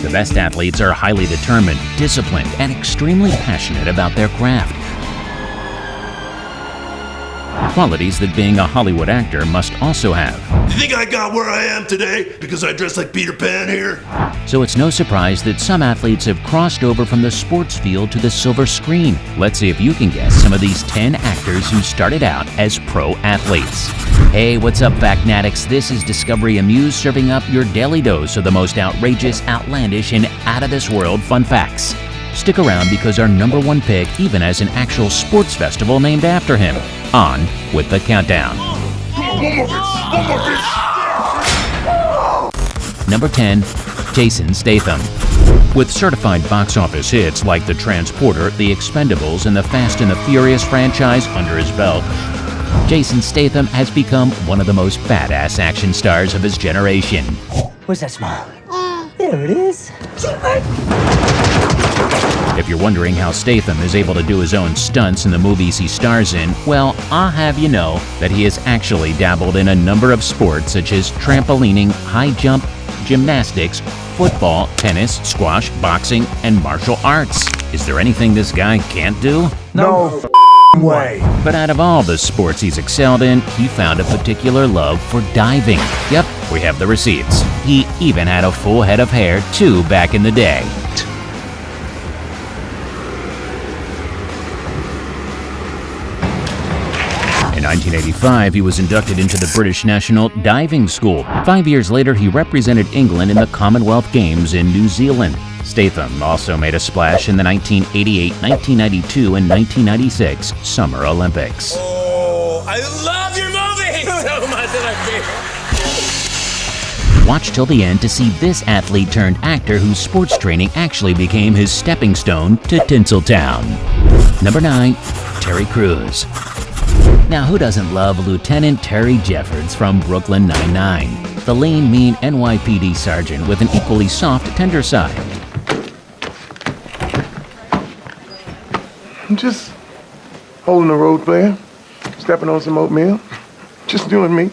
The best athletes are highly determined, disciplined, and extremely passionate about their craft. Qualities that being a Hollywood actor must also have. You think I got where I am today because I dress like Peter Pan here? So it's no surprise that some athletes have crossed over from the sports field to the silver screen. Let's see if you can guess some of these 10 actors who started out as pro athletes. Hey, what's up, Factnatics? This is Discovery Amuse serving up your daily dose of the most outrageous, outlandish, and out-of-this-world fun facts. Stick around because our number one pick even has an actual sports festival named after him. On with the countdown. Number 10, Jason Statham. With certified box office hits like The Transporter, The Expendables, and the Fast and the Furious franchise under his belt, Jason Statham has become one of the most badass action stars of his generation. Where's that smile? There it is. If you're wondering how Statham is able to do his own stunts in the movies he stars in, well, I'll have you know that he has actually dabbled in a number of sports such as trampolining, high jump, gymnastics, football, tennis, squash, boxing, and martial arts. Is there anything this guy can't do? No way. But out of all the sports he's excelled in, he found a particular love for diving. Yep, we have the receipts. He even had a full head of hair, too, back in the day. In 1985, he was inducted into the British National Diving School. 5 years later, he represented England in the Commonwealth Games in New Zealand. Statham also made a splash in the 1988, 1992, and 1996 Summer Olympics. Oh, I love your movie so much that I Watch till the end to see this athlete turned actor whose sports training actually became his stepping stone to Tinseltown. Number 9, Terry Crews. Now, who doesn't love Lieutenant Terry Jeffords from Brooklyn Nine-Nine? The lean, mean NYPD sergeant with an equally soft, tender side. I'm just holding the road, player. Stepping on some oatmeal. Just doing me.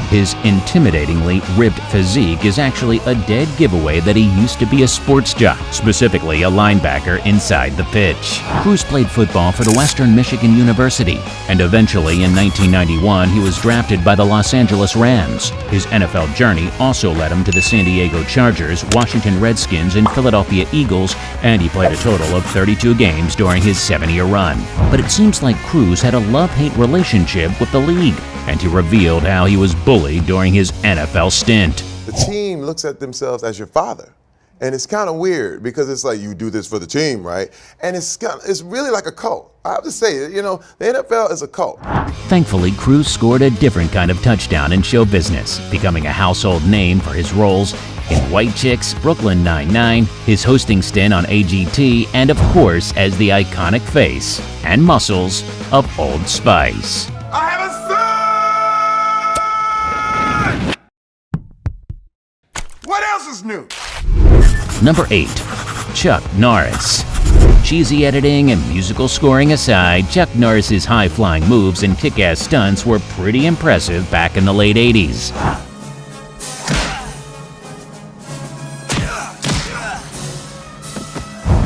His intimidatingly ripped physique is actually a dead giveaway that he used to be a sports jock, specifically a linebacker inside the pitch. Crews played football for the Western Michigan University, and eventually in 1991 he was drafted by the Los Angeles Rams. His NFL journey also led him to the San Diego Chargers, Washington Redskins, and Philadelphia Eagles, and he played a total of 32 games during his 7-year run. But it seems like Crews had a love-hate relationship with the league, and he revealed how he was bullied during his NFL stint. The team looks at themselves as your father. And it's kind of weird because it's like you do this for the team, right? And it's really like a cult. I have to say, you know, the NFL is a cult. Thankfully, Crews scored a different kind of touchdown in show business, becoming a household name for his roles in White Chicks, Brooklyn Nine-Nine, his hosting stint on AGT, and of course as the iconic face and muscles of Old Spice. I have a son! What else is new? Number 8, Chuck Norris. Cheesy editing and musical scoring aside, Chuck Norris's high-flying moves and kick-ass stunts were pretty impressive back in the late 80s.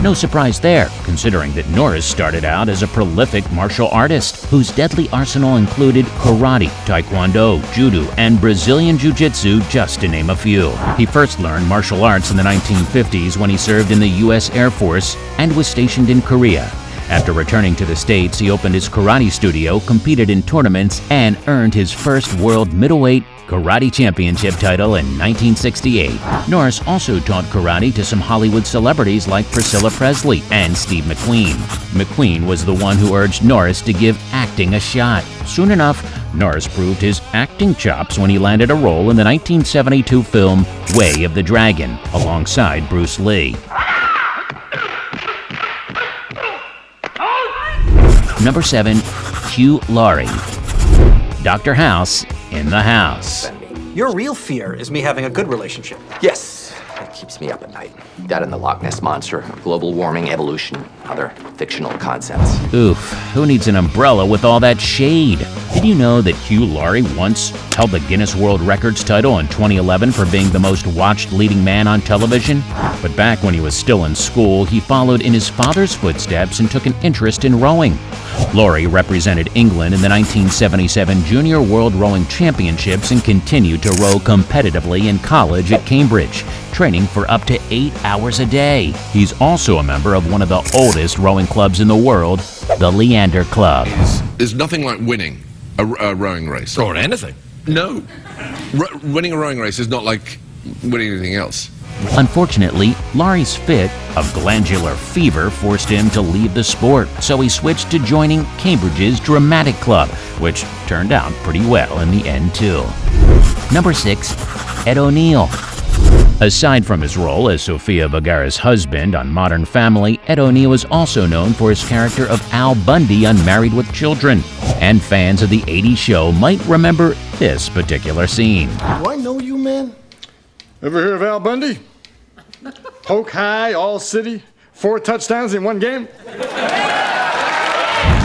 No surprise there, considering that Norris started out as a prolific martial artist whose deadly arsenal included karate, taekwondo, judo, and Brazilian jiu-jitsu, just to name a few. He first learned martial arts in the 1950s when he served in the U.S. Air Force and was stationed in Korea. After returning to the States, he opened his karate studio, competed in tournaments, and earned his first world middleweight karate championship title in 1968. Norris also taught karate to some Hollywood celebrities like Priscilla Presley and Steve McQueen. McQueen was the one who urged Norris to give acting a shot. Soon enough, Norris proved his acting chops when he landed a role in the 1972 film Way of the Dragon, alongside Bruce Lee. Number 7, Hugh Laurie. Dr. House in the house. Your real fear is me having a good relationship. Yes, it keeps me up at night. That and the Loch Ness Monster, global warming, evolution, other fictional concepts. Oof, who needs an umbrella with all that shade? Did you know that Hugh Laurie once held the Guinness World Records title in 2011 for being the most watched leading man on television? But back when he was still in school, he followed in his father's footsteps and took an interest in rowing. Laurie represented England in the 1977 Junior World Rowing Championships and continued to row competitively in college at Cambridge, training for up to 8 hours a day. He's also a member of one of the oldest rowing clubs in the world, the Leander Club. There's nothing like winning a rowing race. Or anything. No. Winning a rowing race is not like winning anything else. Unfortunately, Laurie's fit of glandular fever forced him to leave the sport, so he switched to joining Cambridge's dramatic club, which turned out pretty well in the end too. Number 6, Ed O'Neill. Aside from his role as Sofia Vergara's husband on Modern Family, Ed O'Neill is also known for his character of Al Bundy on Married with Children. And fans of the 80s show might remember this particular scene. Do I know you, man? Ever hear of Al Bundy? Poke high, all city, 4 touchdowns in 1 game?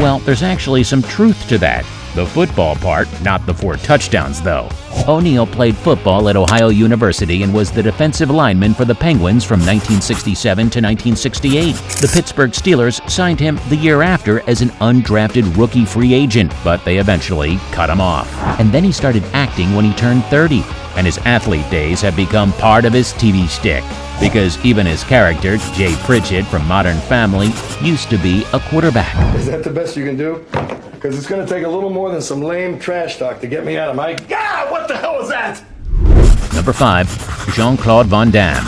Well, there's actually some truth to that. The football part, not the 4 touchdowns, though. O'Neill played football at Ohio University and was the defensive lineman for the Penguins from 1967 to 1968. The Pittsburgh Steelers signed him the year after as an undrafted rookie free agent, but they eventually cut him off. And then he started acting when he turned 30, and his athlete days have become part of his TV shtick. Because even his character, Jay Pritchett from Modern Family, used to be a quarterback. Is that the best you can do? Because it's going to take a little more than some lame trash talk to get me out of my... God, what the hell was that? Number 5, Jean-Claude Van Damme.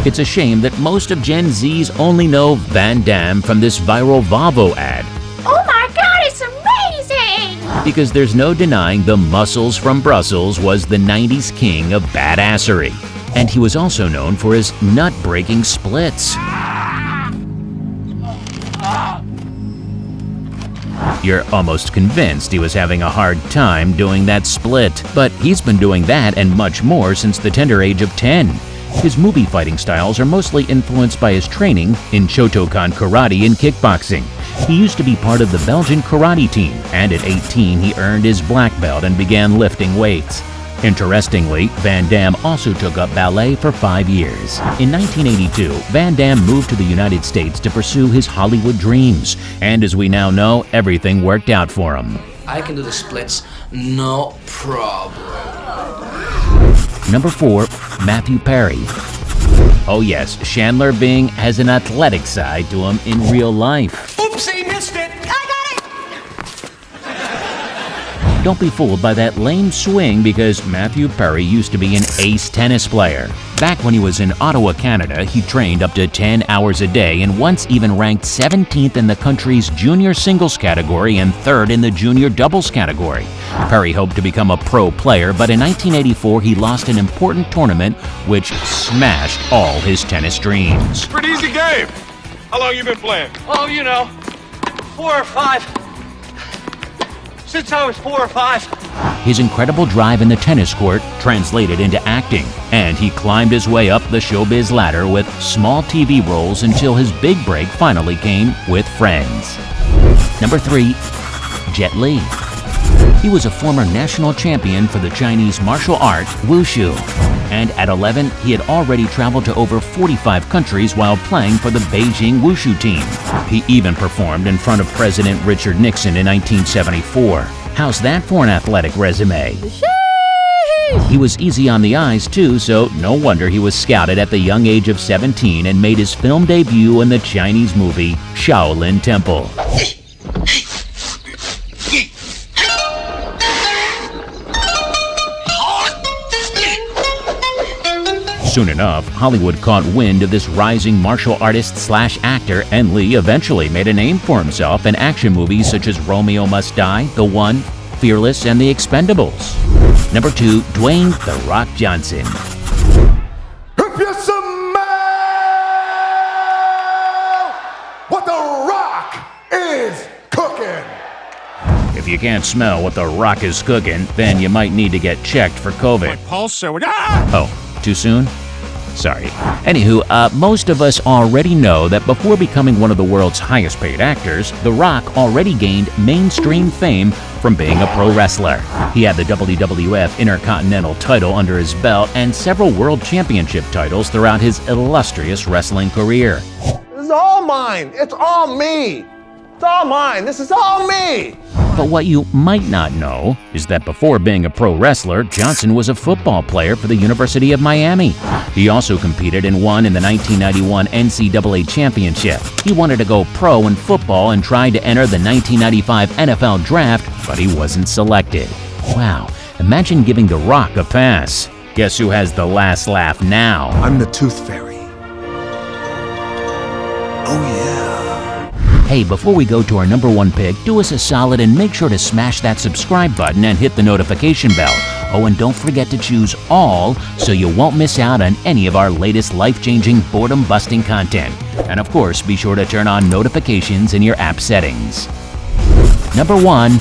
It's a shame that most of Gen Zs only know Van Damme from this viral Volvo ad. Oh my God, it's amazing! Because there's no denying the Muscles from Brussels was the 90s king of badassery. And he was also known for his nut-breaking splits. You're almost convinced he was having a hard time doing that split. But he's been doing that and much more since the tender age of 10. His movie fighting styles are mostly influenced by his training in Shotokan karate and kickboxing. He used to be part of the Belgian karate team, and at 18 he earned his black belt and began lifting weights. Interestingly, Van Damme also took up ballet for 5 years. In 1982, Van Damme moved to the United States to pursue his Hollywood dreams, and as we now know, everything worked out for him. I can do the splits, no problem. Number 4, Matthew Perry. Oh yes, Chandler Bing has an athletic side to him in real life. Oopsie, missed it! Don't be fooled by that lame swing because Matthew Perry used to be an ace tennis player. Back when he was in Ottawa, Canada, he trained up to 10 hours a day and once even ranked 17th in the country's junior singles category and 3rd in the junior doubles category. Perry hoped to become a pro player, but in 1984 he lost an important tournament which smashed all his tennis dreams. Pretty easy game. How long you been playing? Oh, 4 or 5. Since I was 4 or 5. His incredible drive in the tennis court translated into acting, and he climbed his way up the showbiz ladder with small TV roles until his big break finally came with Friends. Number 3, Jett Li. He was a former national champion for the Chinese martial art Wushu, and at 11 he had already traveled to over 45 countries while playing for the Beijing Wushu team. He even performed in front of President Richard Nixon in 1974. How's that for an athletic resume? He was easy on the eyes too, so no wonder he was scouted at the young age of 17 and made his film debut in the Chinese movie Shaolin Temple. Soon enough, Hollywood caught wind of this rising martial artist/actor, and Lee eventually made a name for himself in action movies such as Romeo Must Die, The One, Fearless, and The Expendables. Number 2, Dwayne "The Rock" Johnson. If you smell what the Rock is cooking. If you can't smell what The Rock is cooking, then you might need to get checked for COVID. Oh, too soon? Sorry. Anywho, most of us already know that before becoming one of the world's highest paid actors, The Rock already gained mainstream fame from being a pro wrestler. He had the WWF Intercontinental title under his belt and several world championship titles throughout his illustrious wrestling career. This is all mine. It's all me. It's all mine. This is all me. But what you might not know is that before being a pro wrestler, Johnson was a football player for the University of Miami. He also competed and won in the 1991 NCAA championship. He wanted to go pro in football and tried to enter the 1995 NFL draft, but he wasn't selected. Wow, imagine giving The Rock a pass. Guess who has the last laugh now? I'm the Tooth Fairy. Oh yeah. Hey, before we go to our number one pick, do us a solid and make sure to smash that subscribe button and hit the notification bell. Oh, and don't forget to choose all so you won't miss out on any of our latest life-changing, boredom-busting content. And of course, be sure to turn on notifications in your app settings. Number 1.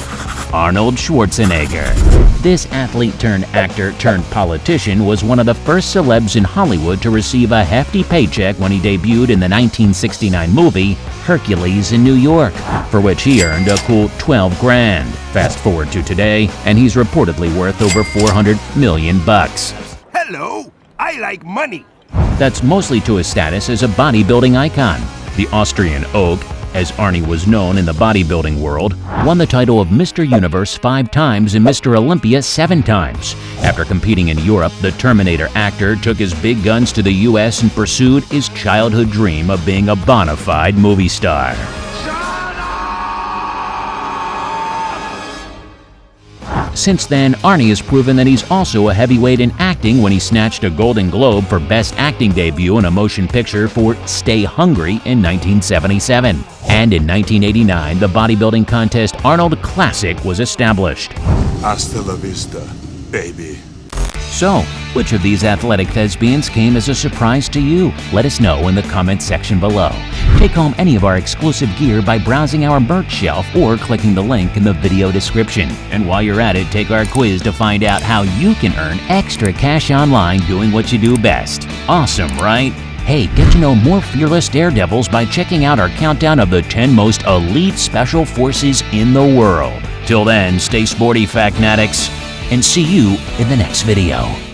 Arnold Schwarzenegger. This athlete-turned-actor-turned-politician was one of the first celebs in Hollywood to receive a hefty paycheck when he debuted in the 1969 movie Hercules in New York, for which he earned a cool 12 grand. Fast forward to today, and he's reportedly worth over $400 million. Hello, I like money. That's mostly to his status as a bodybuilding icon. The Austrian Oak, as Arnie was known in the bodybuilding world, won the title of Mr. Universe 5 times and Mr. Olympia 7 times. After competing in Europe, the Terminator actor took his big guns to the US and pursued his childhood dream of being a bona fide movie star. Since then, Arnie has proven that he's also a heavyweight in acting when he snatched a Golden Globe for Best Acting Debut in a Motion Picture for Stay Hungry in 1977. And in 1989, the bodybuilding contest Arnold Classic was established. Hasta la vista, baby. So, which of these athletic thespians came as a surprise to you? Let us know in the comment section below. Take home any of our exclusive gear by browsing our merch shelf or clicking the link in the video description. And while you're at it, take our quiz to find out how you can earn extra cash online doing what you do best. Awesome, right? Hey, get to know more fearless daredevils by checking out our countdown of the 10 most elite special forces in the world. Till then, stay sporty, Facnatics, and see you in the next video.